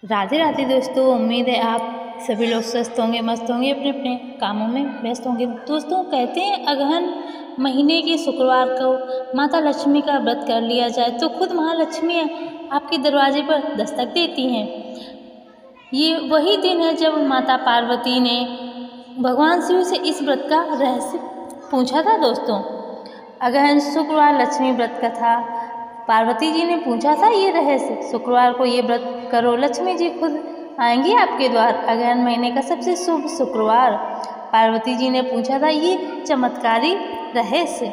राधे राधे दोस्तों, उम्मीद है आप सभी लोग स्वस्थ होंगे, मस्त होंगे, अपने अपने कामों में व्यस्त होंगे। दोस्तों, कहते हैं अगहन महीने के शुक्रवार को माता लक्ष्मी का व्रत कर लिया जाए तो खुद महालक्ष्मी आपके दरवाजे पर दस्तक देती हैं। ये वही दिन है जब माता पार्वती ने भगवान शिव से इस व्रत का रहस्य पूछा था। दोस्तों, अगहन शुक्रवार लक्ष्मी व्रत का था। पार्वती जी ने पूछा था ये रहस्य, शुक्रवार को ये व्रत करो, लक्ष्मी जी खुद आएंगी आपके द्वार। अगहन महीने का सबसे शुभ शुक्रवार पार्वती जी ने पूछा था ये चमत्कारी रहस्य।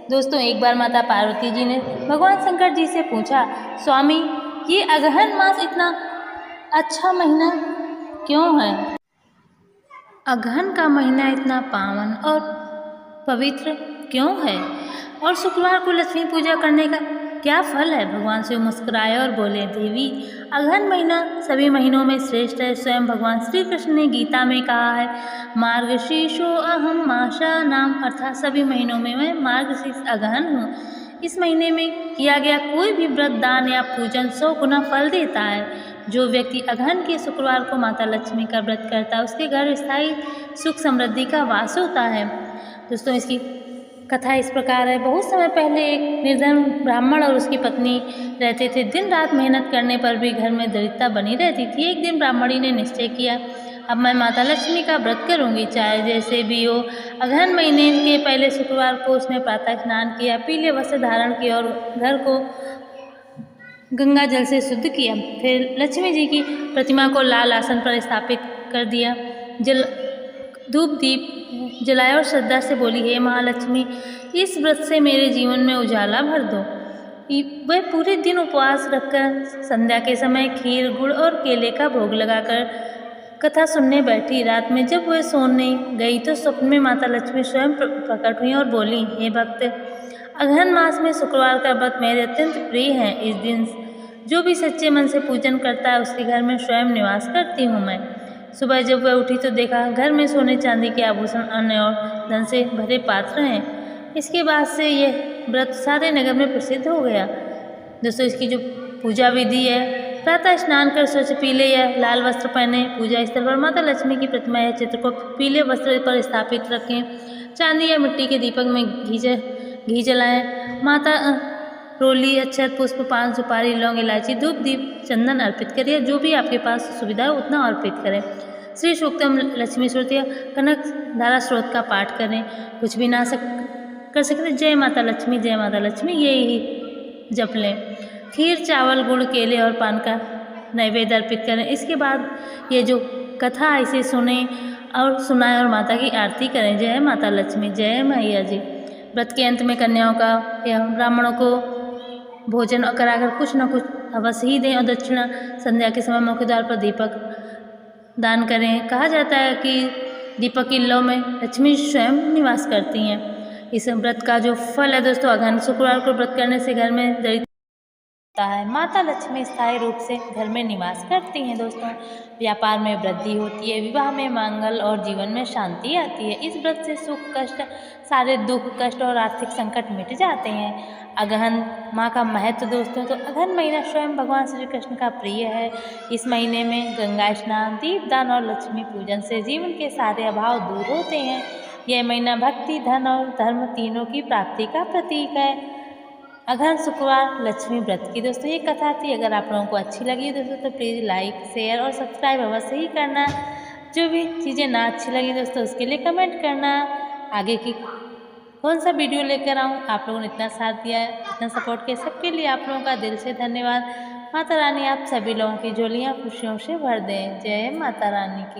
दोस्तों, एक बार माता पार्वती जी ने भगवान शंकर जी से पूछा, स्वामी ये अगहन मास इतना अच्छा महीना क्यों है? अगहन का महीना इतना पावन और पवित्र क्यों है और शुक्रवार को लक्ष्मी पूजा करने का क्या फल है? भगवान शिव मुस्कुराए और बोले, देवी अगहन महीना सभी महीनों में श्रेष्ठ है। स्वयं भगवान श्री कृष्ण ने गीता में कहा है, मार्गशीर्षो अहम मासा नाम, अर्थात सभी महीनों में मैं मार्गशीर्ष अगहन हूँ। इस महीने में किया गया कोई भी व्रत, दान या पूजन 100 गुना फल देता है। जो व्यक्ति अगहन के शुक्रवार को माता लक्ष्मी का व्रत करता है उसके घर स्थायी सुख समृद्धि का वास होता है। दोस्तों, इसकी कथा इस प्रकार है। बहुत समय पहले एक निर्धन ब्राह्मण और उसकी पत्नी रहते थे। दिन रात मेहनत करने पर भी घर में दरिद्रता बनी रहती थी। एक दिन ब्राह्मणी ने निश्चय किया, अब मैं माता लक्ष्मी का व्रत करूंगी, चाहे जैसे भी हो। अगहन महीने के पहले शुक्रवार को उसने प्रातः स्नान किया, पीले वस्त्र धारण किया और घर को गंगा जल से शुद्ध किया। फिर लक्ष्मी जी की प्रतिमा को लाल आसन पर स्थापित कर दिया, धूप दीप जलाया और श्रद्धा से बोली, हे महालक्ष्मी इस व्रत से मेरे जीवन में उजाला भर दो। वह पूरे दिन उपवास रखकर संध्या के समय खीर, गुड़ और केले का भोग लगाकर कथा सुनने बैठी। रात में जब वह सोने गई तो स्वप्न में माता लक्ष्मी स्वयं प्रकट हुई और बोली, हे भक्त, अगहन मास में शुक्रवार का व्रत मेरे अत्यंत प्रिय है। इस दिन जो भी सच्चे मन से पूजन करता है उसके घर में स्वयं निवास करती हूँ मैं। सुबह जब वह उठी तो देखा घर में सोने चांदी के आभूषण, अन्न और धन से भरे पात्र हैं। इसके बाद से यह व्रत सारे नगर में प्रसिद्ध हो गया। दोस्तों, इसकी जो पूजा विधि है, प्रातः स्नान कर स्वच्छ पीले या लाल वस्त्र पहने, पूजा स्थल पर माता लक्ष्मी की प्रतिमा या चित्र को पीले वस्त्र पर स्थापित रखें, चांदी या मिट्टी के दीपक में घी जलाएं, माता रोली, अक्षत, पुष्प, पान, सुपारी, लौंग, इलायची, धूप दीप चंदन अर्पित करिए। जो भी आपके पास सुविधा है उतना अर्पित करें। श्री सूक्तम, लक्ष्मी स्तोत्र या कनक धारा स्रोत का पाठ करें। कुछ भी ना कर सकते जय माता लक्ष्मी यही जप लें। खीर, चावल, गुड़, केले और पान का नैवेद्य अर्पित करें। इसके बाद ये जो कथा है इसे सुने और सुनाएं और माता की आरती करें। जय माता लक्ष्मी, जय मैया जी। व्रत के अंत में कन्याओं का या ब्राह्मणों को भोजन कराकर कुछ न कुछ अवश्य ही दें और दक्षिणा संध्या के समय मुख्य द्वार पर दीपक दान करें। कहा जाता है कि दीपक की लौ में लक्ष्मी स्वयं निवास करती हैं। इस व्रत का जो फल है दोस्तों, अगहन शुक्रवार को व्रत करने से घर में दरिद्रता है। माता लक्ष्मी स्थायी रूप से घर में निवास करती हैं। दोस्तों, व्यापार में वृद्धि होती है, विवाह में मंगल और जीवन में शांति आती है। इस व्रत से सुख कष्ट, सारे दुख कष्ट और आर्थिक संकट मिट जाते हैं। अगहन माँ का महत्व दोस्तों, तो अगहन महीना स्वयं भगवान श्री कृष्ण का प्रिय है। इस महीने में गंगा स्नान, दीपदान और लक्ष्मी पूजन से जीवन के सारे अभाव दूर होते हैं। यह महीना भक्ति, धन और धर्म तीनों की प्राप्ति का प्रतीक है। अगहन शुक्रवार लक्ष्मी व्रत की दोस्तों ये कथा थी। अगर आप लोगों को अच्छी लगी दोस्तों तो प्लीज़ लाइक, शेयर और सब्सक्राइब अवश्य ही करना। जो भी चीज़ें ना अच्छी लगी दोस्तों उसके लिए कमेंट करना। आगे की कौन सा वीडियो लेकर आऊँ, आप लोगों ने इतना साथ दिया है, इतना सपोर्ट किया, सबके लिए आप लोगों का दिल से धन्यवाद। माता रानी आप सभी लोगों की झोलियाँ खुशियों से भर दें। जय माता रानी की।